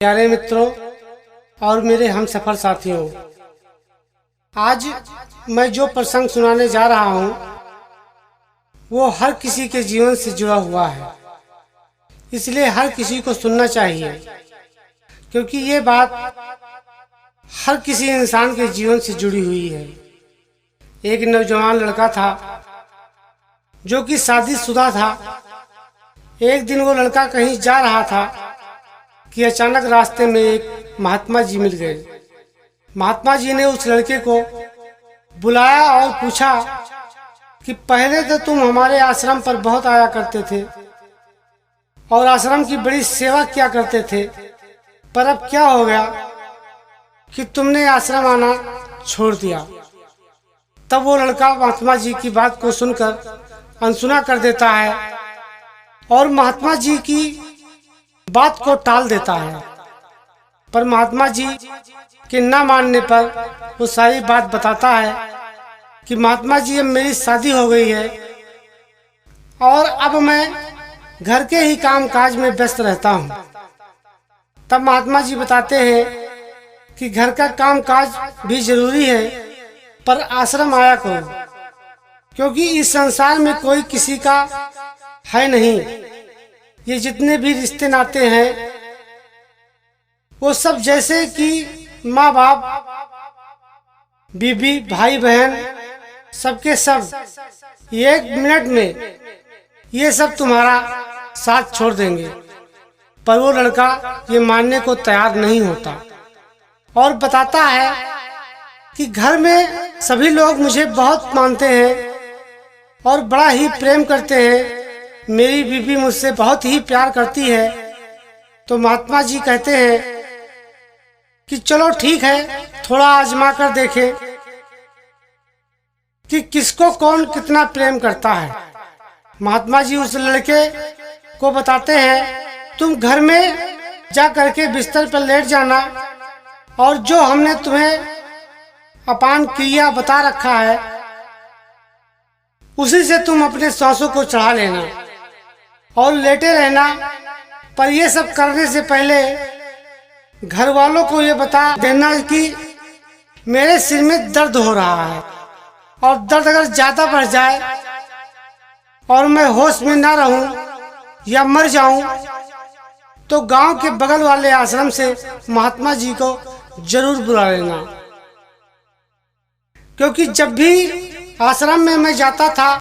प्यारे मित्रों और मेरे हम सफ़र साथियों, आज मैं जो प्रसंग सुनाने जा रहा हूँ वो हर किसी के जीवन से जुड़ा हुआ है, इसलिए हर किसी को सुनना चाहिए, क्योंकि ये बात हर किसी इंसान के जीवन से जुड़ी हुई है। एक नौजवान लड़का था जो कि शादीशुदा था। एक दिन वो लड़का कहीं जा रहा था कि अचानक रास्ते में एक महात्मा जी मिल गए। महात्मा जी ने उस लड़के को बुलाया और पूछा कि पहले तो तुम हमारे आश्रम पर बहुत आया करते थे और आश्रम की बड़ी सेवा किया करते थे, पर अब क्या हो गया कि तुमने आश्रम आना छोड़ दिया। तब वो लड़का महात्मा जी की बात को सुनकर अनसुना कर देता है और महात्मा जी की बात को टाल देता है, पर महात्मा जी के न मानने पर वो सारी बात बताता है कि महात्मा जी, अब मेरी शादी हो गई है और अब मैं घर के ही काम काज में व्यस्त रहता हूँ। तब महात्मा जी बताते हैं कि घर का काम काज भी जरूरी है, पर आश्रम आया करो, क्योंकि इस संसार में कोई किसी का है नहीं। ये जितने भी रिश्ते नाते हैं वो सब जैसे कि माँ बाप, बीबी, भाई बहन, सबके सब एक मिनट में ये सब तुम्हारा साथ छोड़ देंगे। पर वो लड़का ये मानने को तैयार नहीं होता और बताता है कि घर में सभी लोग मुझे बहुत मानते हैं और बड़ा ही प्रेम करते हैं। मेरी बीबी मुझसे बहुत ही प्यार करती है। तो महात्मा जी कहते हैं कि चलो ठीक है, थोड़ा आजमा कर देखें कि किसको कौन कितना प्रेम करता है। महात्मा जी उस लड़के को बताते हैं, तुम घर में जा करके बिस्तर पर लेट जाना और जो हमने तुम्हें अपान क्रिया बता रखा है उसी से तुम अपने सांसों को चढ़ा लेना और लेटे रहना। पर ये सब करने से पहले घर वालों को ये बता देना कि मेरे सिर में दर्द हो रहा है और दर्द अगर ज्यादा बढ़ जाए और मैं होश में ना रहूं या मर जाऊं तो गांव के बगल वाले आश्रम से महात्मा जी को जरूर बुला लेना, क्योंकि जब भी आश्रम में मैं जाता था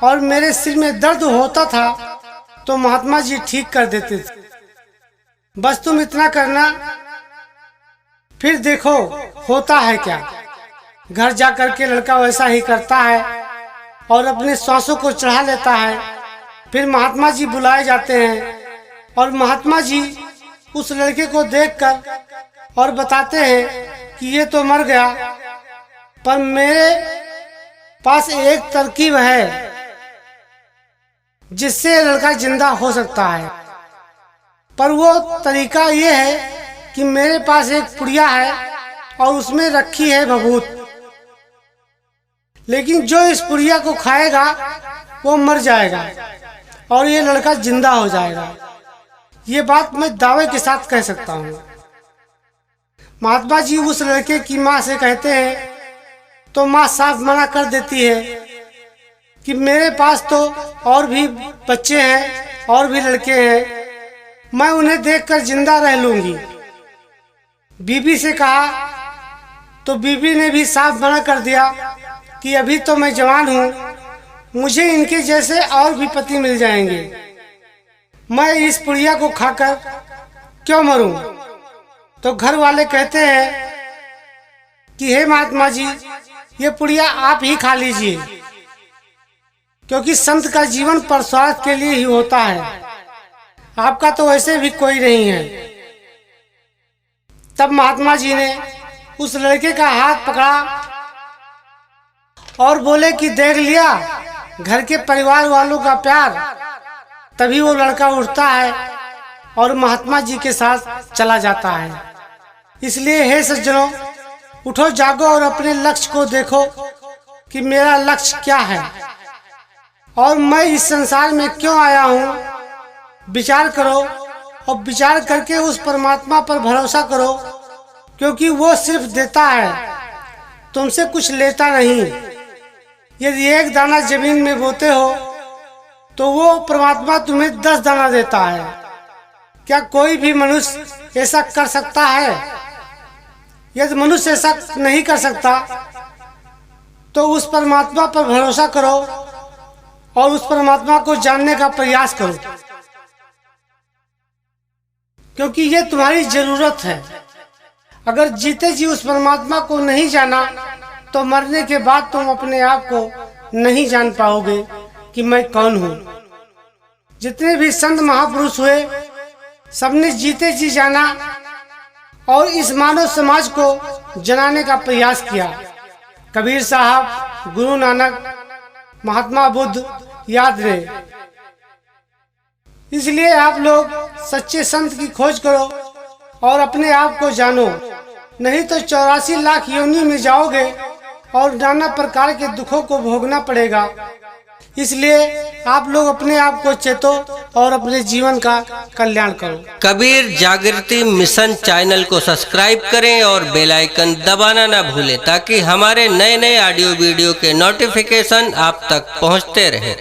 और मेरे सिर में दर्द होता था तो महात्मा जी ठीक कर देते थे। बस तुम इतना करना, फिर देखो होता है क्या। घर जा करके लड़का वैसा ही करता है और अपने सांसों को चढ़ा लेता है। फिर महात्मा जी बुलाए जाते हैं और महात्मा जी उस लड़के को देखकर और बताते हैं कि ये तो मर गया, पर मेरे पास एक तरकीब है जिससे लड़का जिंदा हो सकता है। पर वो तरीका ये है कि मेरे पास एक पुड़िया है और उसमें रखी है भभूत, लेकिन जो इस पुड़िया को खाएगा वो मर जाएगा और ये लड़का जिंदा हो जाएगा। ये बात मैं दावे के साथ कह सकता हूँ। महात्मा जी उस लड़के की माँ से कहते हैं तो माँ साफ मना कर देती है कि मेरे पास तो और भी बच्चे हैं और भी लड़के हैं, मैं उन्हें देखकर जिंदा रह लूंगी। बीबी से कहा तो बीबी ने भी साफ मना कर दिया कि अभी तो मैं जवान हूँ, मुझे इनके जैसे और भी पति मिल जाएंगे, मैं इस पुड़िया को खाकर क्यों मरूं। तो घर वाले कहते हैं कि हे महात्मा जी, ये पुड़िया आप ही खा लीजिए, क्योंकि संत का जीवन परस्वार्थ के लिए ही होता है, आपका तो वैसे भी कोई नहीं है। तब महात्मा जी ने उस लड़के का हाथ पकड़ा और बोले कि देख लिया घर के परिवार वालों का प्यार। तभी वो लड़का उठता है और महात्मा जी के साथ चला जाता है। इसलिए हे सज्जनों, उठो जागो और अपने लक्ष्य को देखो कि मेरा लक्ष्य क्या है और मैं इस संसार में क्यों आया हूँ। विचार करो और विचार करके उस परमात्मा पर भरोसा करो, क्योंकि वो सिर्फ देता है, तुमसे कुछ लेता नहीं। यदि एक दाना जमीन में बोते हो तो वो परमात्मा तुम्हें 10 दाना देता है। क्या कोई भी मनुष्य ऐसा कर सकता है? यदि मनुष्य ऐसा नहीं कर सकता तो उस परमात्मा पर भरोसा करो और उस परमात्मा को जानने का प्रयास करो, क्योंकि ये तुम्हारी जरूरत है। अगर जीते जी उस परमात्मा को नहीं जाना तो मरने के बाद तुम अपने आप को नहीं जान पाओगे कि मैं कौन हूँ। जितने भी संत महापुरुष हुए सबने जीते जी जाना और इस मानव समाज को जनाने का प्रयास किया। कबीर साहब, गुरु नानक, महात्मा बुद्ध याद रहे। इसलिए आप लोग सच्चे संत की खोज करो और अपने आप को जानो, नहीं तो 84 लाख योनि में जाओगे और नाना प्रकार के दुखों को भोगना पड़ेगा। इसलिए आप लोग अपने आप को चेतो और अपने जीवन का कल्याण करो। कबीर जागृति मिशन चैनल को सब्सक्राइब करें और बेल आइकन दबाना ना भूलें, ताकि हमारे नए नए ऑडियो वीडियो के नोटिफिकेशन आप तक पहुंचते रहें।